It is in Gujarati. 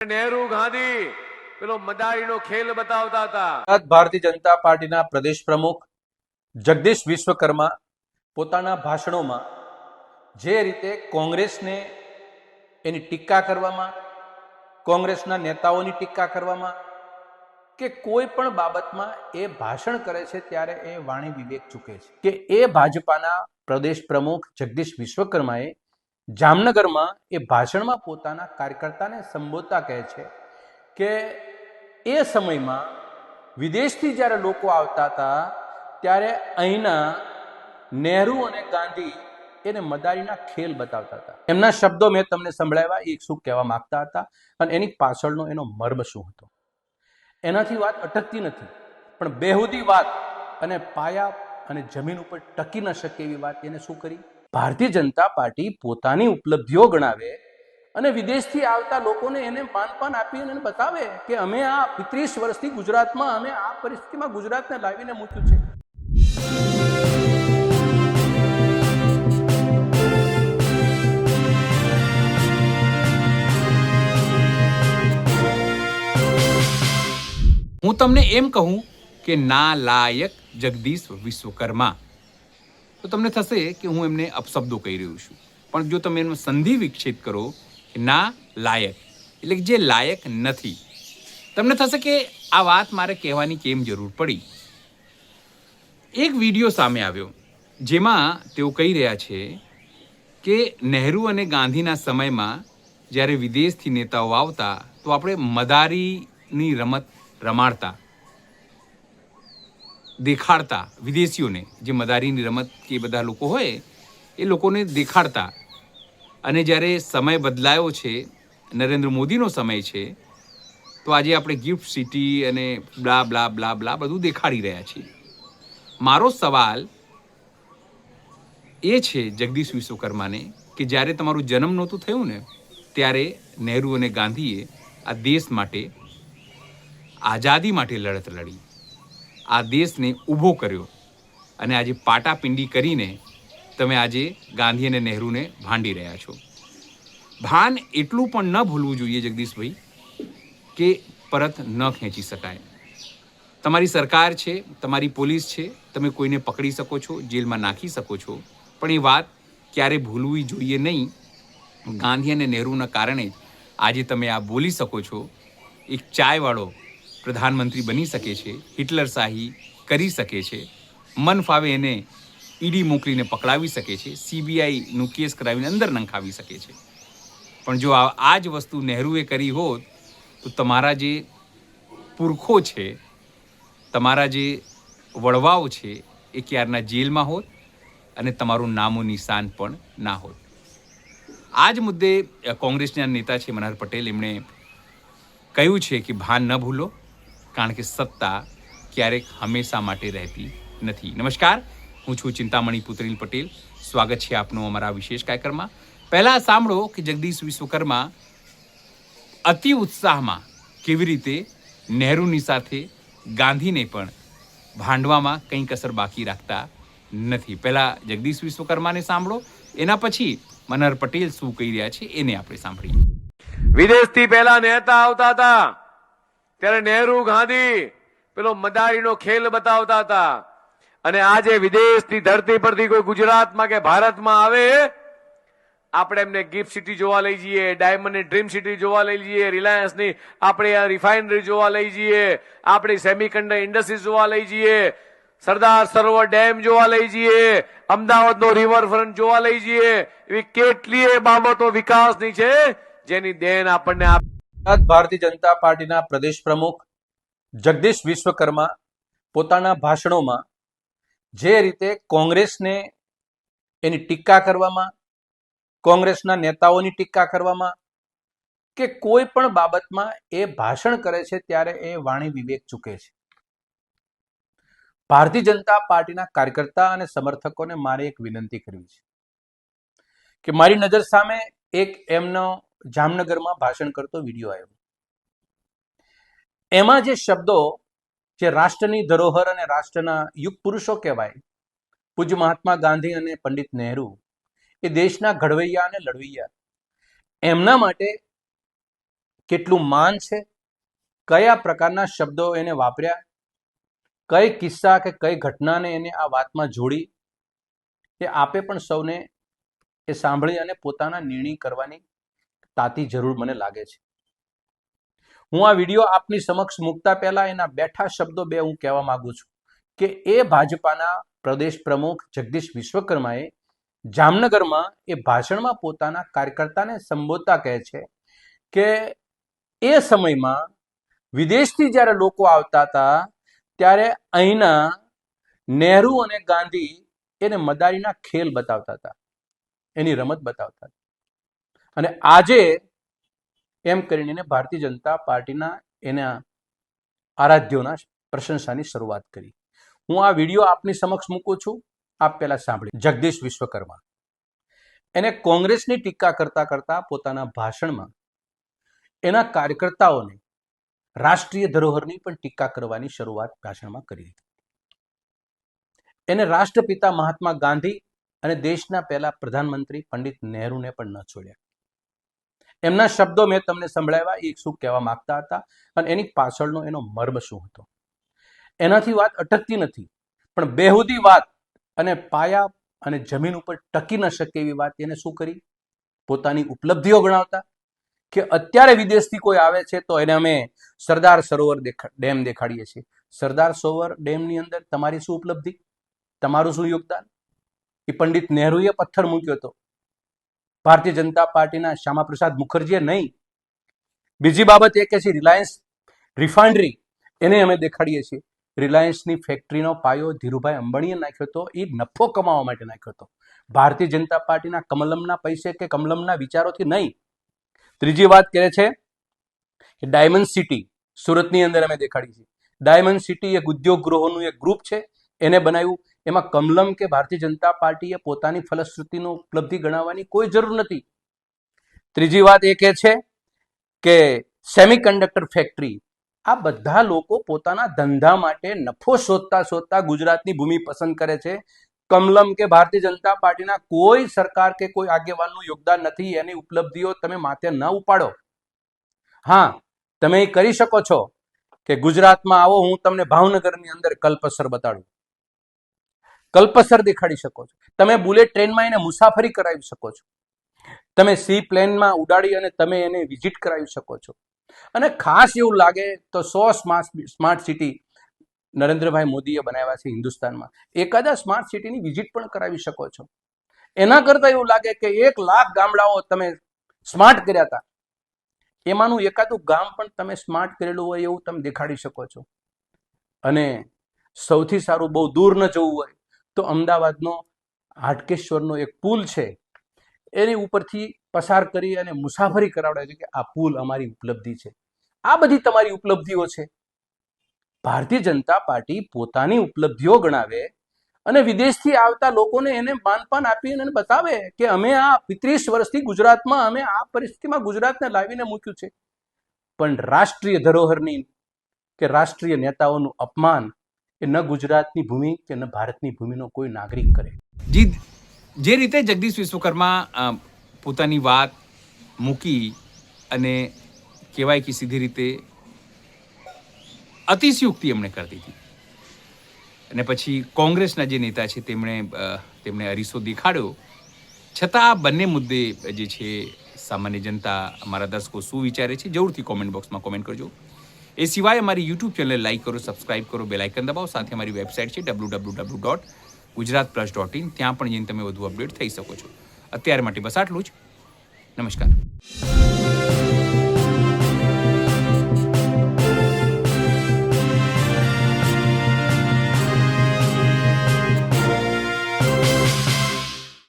નહેરુ ગાંધી પેલો મદારીનો ખેલ બતાવતા હતા. ભારતીય જનતા પાર્ટીના પ્રદેશ પ્રમુખ જગદીશ વિશ્વકર્મા પોતાના ભાષણોમાં જે રીતે કોંગ્રેસને એની ટીકા કરવામાં, કોંગ્રેસના નેતાઓની ટીકા કરવામાં કે કોઈ પણ બાબતમાં એ ભાષણ કરે છે ત્યારે એ વાણી વિવેક ચૂકે છે કે એ ભાજપાના પ્રદેશ પ્રમુખ જગદીશ વિશ્વકર્માએ જામનગરમાં એ ભાષણમાં પોતાના કાર્યકર્તાને સંબોધતા કહે છે કે એ સમયમાં વિદેશથી જ્યારે લોકો આવતા હતા ત્યારે અહીંના નહેરુ અને ગાંધી એને મદારીના ખેલ બતાવતા હતા. એમના શબ્દો મેં તમને સંભળાવ્યા, એ શું કહેવા માંગતા હતા અને એની પાછળનો એનો મર્મ શું હતો. એનાથી વાત અટકતી નથી, પણ બેહુદી વાત અને પાયા અને જમીન ઉપર ટકી ન શકે એવી વાત એને શું કરી. ભારતીય જનતા પાર્ટી પોતાની ઉપલબ્ધિઓ ગણાવે અને વિદેશથી આવતા લોકોને એને માનપાન આપી અને બતાવે કે અમે આ 35 વર્ષથી ગુજરાતમાં અમે આ પરિસ્થિતિમાં ગુજરાતને લાવીને મૂક્યું છે. હું તમને એમ કહું કે ના લાયક જગદીશ વિશ્વકર્મા, તો તમને થશે કે હું એમને અપશબ્દો કહી રહ્યો છું. પણ જો તમે એનો સંધિ વિક્ષેપ કરો કે ના લાયક એટલે કે જે લાયક નથી, તમને થશે કે આ વાત મારે કહેવાની કેમ જરૂર પડી. એક વિડીયો સામે આવ્યો જેમાં તેઓ કહી રહ્યા છે કે નહેરુ અને ગાંધીના સમયમાં જ્યારે વિદેશથી નેતાઓ આવતા તો આપણે મદારીની રમત રમાડતા, દેખાડતા વિદેશીઓને. જે મદારીની રમત કે બધા લોકો હોય એ લોકોને દેખાડતા. અને જ્યારે સમય બદલાયો છે, નરેન્દ્ર મોદીનો સમય છે, તો આજે આપણે ગિફ્ટ સિટી અને બ્લા બ્લા બ્લા બ્લા બધું દેખાડી રહ્યા છીએ. મારો સવાલ એ છે જગદીશ વિશ્વકર્માને કે જ્યારે તમારું જન્મ નહોતું થયું ને ત્યારે નહેરુ અને ગાંધીએ આ દેશ માટે, આઝાદી માટે લડત લડી, આ દેશને ઊભો કર્યો. અને આજે પાટાપિંડી કરીને તમે આજે ગાંધી અને નહેરુને ભાંડી રહ્યા છો. ભાન એટલું પણ ન ભૂલવું જોઈએ જગદીશભાઈ કે પરત ન ખેંચી શકાય. તમારી સરકાર છે, તમારી પોલીસ છે, તમે કોઈને પકડી શકો છો, જેલમાં નાખી શકો છો, પણ એ વાત ક્યારે ભૂલવી જોઈએ નહીં. ગાંધી અને નહેરુના કારણે જ આજે તમે આ બોલી શકો છો. એક ચાયવાળો પ્રધાનમંત્રી બની શકે છે, હિટલરશાહી કરી શકે છે, મન ફાવે એને ઈડી મોકલીને પકડાવી શકે છે, CBIનું કેસ કરાવીને અંદર નંખાવી શકે છે. પણ જો આ જ વસ્તુ નહેરુએ કરી હોત તો તમારા જે પુરખો છે, તમારા જે વડવાઓ છે એ ક્યારના જેલમાં હોત અને તમારું નામો નિશાન પણ ના હોત. આ જ મુદ્દે કોંગ્રેસના નેતા છે મનહર પટેલ, એમણે કહ્યું છે કે ભાન ન ભૂલો, કારણ કે સત્તા ક્યારેક હંમેશા માટે રહેતી નથી. નમસ્કાર, હું છું ચિંતામણી પુત્રીલ પટેલ. સ્વાગત છે આપનું અમારા વિશેષ કાર્યક્રમમાં. પહેલાં સાંભળો કે જગદીશ વિશ્વકર્મા અતિ ઉત્સાહમાં કેવી રીતે નહેરુની સાથે ગાંધીને પણ ભાંડવામાં કંઈ કસર બાકી રાખતા નથી. પહેલાં જગદીશ વિશ્વકર્માને સાંભળો, એના પછી મનહર પટેલ શું કહી રહ્યા છે એને આપણે સાંભળીએ. વિદેશથી પહેલા નેતા આવતા હતા ત્યારે નહેરુ ગાંધી પેલો મદારીનો ખેલ બતાવતા હતા. અને આજે વિદેશની ધરતી પરથી કોઈ ગુજરાતમાં કે ભારતમાં આવે, આપણે એમને ગિફ્ટ સિટી જોવા લઈ જઈએ, ડાયમંડની ડ્રીમ સિટી જોવા લઈ જઈએ, રિલાયન્સની આપણે આ રિફાઇનરી જોવા લઈ જઈએ, આપણી સેમિકન્ડક્ટર ઇન્ડસ્ટ્રીઝ જોવા લઈ જઈએ, સરદાર સરોવર ડેમ જોવા લઈ જઈએ, અમદાવાદનો રિવરફ્રન્ટ જોવા લઈ જઈએ. એવી કેટલીય બાબતો વિકાસની છે જેની દેન આપણને ભારતીય જનતા પાર્ટીના પ્રદેશ પ્રમુખ જગદીશ વિશ્વકર્મા પોતાના ભાષણોમાં જે રીતે કોંગ્રેસને એની ટીકા કરવામાં, કોંગ્રેસના નેતાઓની ટીકા કરવામાં કે કોઈ પણ બાબતમાં એ ભાષણ કરે છે ત્યારે એ વાણી વિવેક ચૂકે છે. ભારતીય જનતા પાર્ટીના કાર્યકર્તા અને સમર્થકોને મારે એક વિનંતી કરવી છે કે મારી નજર સામે એક એમનો જામનગરમાં ભાષણ કરતો વિડીયો આવ્યો. એમાં જે શબ્દો જે રાષ્ટ્રની ધરોહર અને રાષ્ટ્રના યુગ પુરુષો કહેવાય, પૂજ્ય મહાત્મા ગાંધી અને પંડિત નહેરુ, એ દેશના ઘડવૈયા અને લડવૈયા, એમના માટે કેટલું માન છે, કયા પ્રકારના શબ્દો એને વાપર્યા, કઈ કિસ્સા કે કઈ ઘટનાને એને આ વાતમાં જોડી, એ આપે પણ સૌને એ સાંભળી અને પોતાના નિર્ણય કરવાની તાતી જરૂર મને લાગે છે. હું આ વિડીયો આપની સમક્ષ મૂકતા પહેલા એના બેઠા શબ્દો બે હું કહેવા માંગુ છું કે એ ભાજપાના પ્રદેશ પ્રમુખ જગદીશ વિશ્વકર્માએ જામનગરમાં એ ભાષણમાં પોતાના કાર્યકર્તાને સંબોધતા કહે છે કે એ સમયમાં વિદેશથી જ્યારે લોકો આવતા હતા ત્યારે અહીંના નહેરુ અને ગાંધી એને મદારીના ખેલ બતાવતા હતા, એની રમત બતાવતા હતા. અને આજે એમ કરીને એને ભારતીય જનતા પાર્ટીના એના આરાધ્યોના પ્રશંસાની શરૂઆત કરી. હું આ વિડીયો આપની સમક્ષ મૂકું છું, આપ પહેલા સાંભળી. જગદીશ વિશ્વકર્મા એને કોંગ્રેસની ટીકા કરતા કરતા પોતાના ભાષણમાં એના કાર્યકર્તાઓને રાષ્ટ્રીય ધરોહરની પણ ટીકા કરવાની શરૂઆત ભાષણમાં કરી. એને રાષ્ટ્રપિતા મહાત્મા ગાંધી અને દેશના પહેલા પ્રધાનમંત્રી પંડિત નહેરુને પણ ન છોડ્યા. એમના શબ્દો મેં તમને સંભળાવ્યા, એ શું કહેવા માંગતા હતા અને એની પાછળનો એનો મર્મ શું હતો. એનાથી વાત અટકતી નથી, પણ બેહુદી વાત અને પાયા અને જમીન ઉપર ટકી ન શકે એવી વાત એને શું કરી, પોતાની ઉપલબ્ધિઓ ગણાવતા કે અત્યારે વિદેશથી કોઈ આવે છે તો એને અમે સરદાર સરોવર ડેમ દેખાડીએ છીએ. સરદાર સરોવર ડેમની અંદર તમારી શું ઉપલબ્ધિ, તમારું શું યોગદાન? એ પંડિત નહેરુએ પથ્થર મૂક્યો હતો, ભારતીય જનતા પાર્ટીના શ્યામા પ્રસાદ મુખર્જીએ નહીં. બીજી બાબત એ કે છે રિલાયન્સ રિફાઇનરી એને અમે દેખાડીએ છીએ. રિલાયન્સની ફેક્ટરીનો પાયો ધીરુભાઈ અંબાણીએ નાખ્યો હતો, એ નફો કમાવા માટે નાખ્યો હતો, ભારતીય જનતા પાર્ટીના કમલમના પૈસે કે કમલમના વિચારોથી નહીં. ત્રીજી વાત કહે છે કે ડાયમંડ સિટી સુરતની અંદર અમે દેખાડી છે. ડાયમંડ સિટી એક ઉદ્યોગ ગૃહોનું એક ગ્રુપ છે, એને બનાવ્યું. એમાં કમલમ કે ભારતીય જનતા પાર્ટીએ પોતાની ફલશ્રુતિનો ઉપલબ્ધિ ગણાવવાની કોઈ જરૂર નથી. ત્રીજી વાત એ કહે છે કે સેમિકન્ડક્ટર ફેક્ટરી, આ બધા લોકો પોતાના ધંધા માટે નફો શોધતા શોધતા ગુજરાતની ભૂમિ પસંદ કરે છે. કમલમ કે ભારતીય જનતા પાર્ટીના કોઈ સરકાર કે કોઈ આગેવાનનું યોગદાન નથી. એની ઉપલબ્ધિઓ તમે માથે ન ઉપાડો. હા, તમે કરી શકો છો કે ગુજરાતમાં આવો, હું તમને ભાવનગરની અંદર કલ્પસર બતાડું, કલ્પસર દેખાડી શકો છો. તમે બુલેટ ટ્રેનમાં એને મુસાફરી કરાવી શકો છો. તમે સી પ્લેનમાં ઉડાડી અને તમે એને વિઝિટ કરાવી શકો છો. અને ખાસ એવું લાગે તો 100 સ્માર્ટ સિટી નરેન્દ્રભાઈ મોદીએ બનાવ્યા છે હિન્દુસ્તાનમાં, એકાદા સ્માર્ટ સિટીની વિઝિટ પણ કરાવી શકો છો. એના કરતા એવું લાગે કે 1 લાખ ગામડાઓ તમે સ્માર્ટ કર્યા હતા, એમાંનું એકાદું ગામ પણ તમે સ્માર્ટ કરેલું હોય એવું તમે દેખાડી શકો છો. અને સૌથી સારું, બહુ દૂર ન જવું હોય તો અમદાવાદનો હાટકેશ્વરનો એક પુલ છે, એની ઉપરથી પસાર કરી અને મુસાફરી કરાવડાવે છે કે આ પુલ અમારી ઉપલબ્ધિ છે. આ બધી તમારી ઉપલબ્ધિઓ છે. ભારતીય જનતા પાર્ટી પોતાની ઉપલબ્ધિઓ ગણાવે અને વિદેશથી આવતા લોકોને એને માનપાન આપી અને બતાવે કે અમે આ 35 વર્ષથી ગુજરાતમાં અમે આ પરિસ્થિતિમાં ગુજરાતને લાવીને મૂક્યું છે. પણ રાષ્ટ્રીય ધરોહરની કે રાષ્ટ્રીય નેતાઓનું અપમાન એ ન ગુજરાતની ભૂમિ કે ન ભારતની ભૂમિનો કોઈ નાગરિક કરે. જે રીતે જગદીશ વિશ્વકર્મા પોતાની વાત મૂકી અને કહેવાય કે સીધી રીતે અતિશયોક્તિ એમણે કરી દીધી અને પછી કોંગ્રેસના જે નેતા છે તેમણે અરીસો દેખાડ્યો. છતાં આ બંને મુદ્દે જે છે સામાન્ય જનતા, અમારા દર્શકો શું વિચારે છે, જરૂરથી કોમેન્ટ બોક્સમાં કોમેન્ટ કરજો. એ સિવાય અમારી યુટ્યુબ ચેનલ લાઈક કરો, સબસ્ક્રાઇબ કરો, બેલ આઇકન દબાવો. સાથે અમારી વેબસાઇટ છે www.gujaratplus.in, ત્યાં પણ જઈને તમે વધુ અપડેટ થઈ શકો છો. અત્યારે માટે બસ આટલું જ. નમસ્કાર.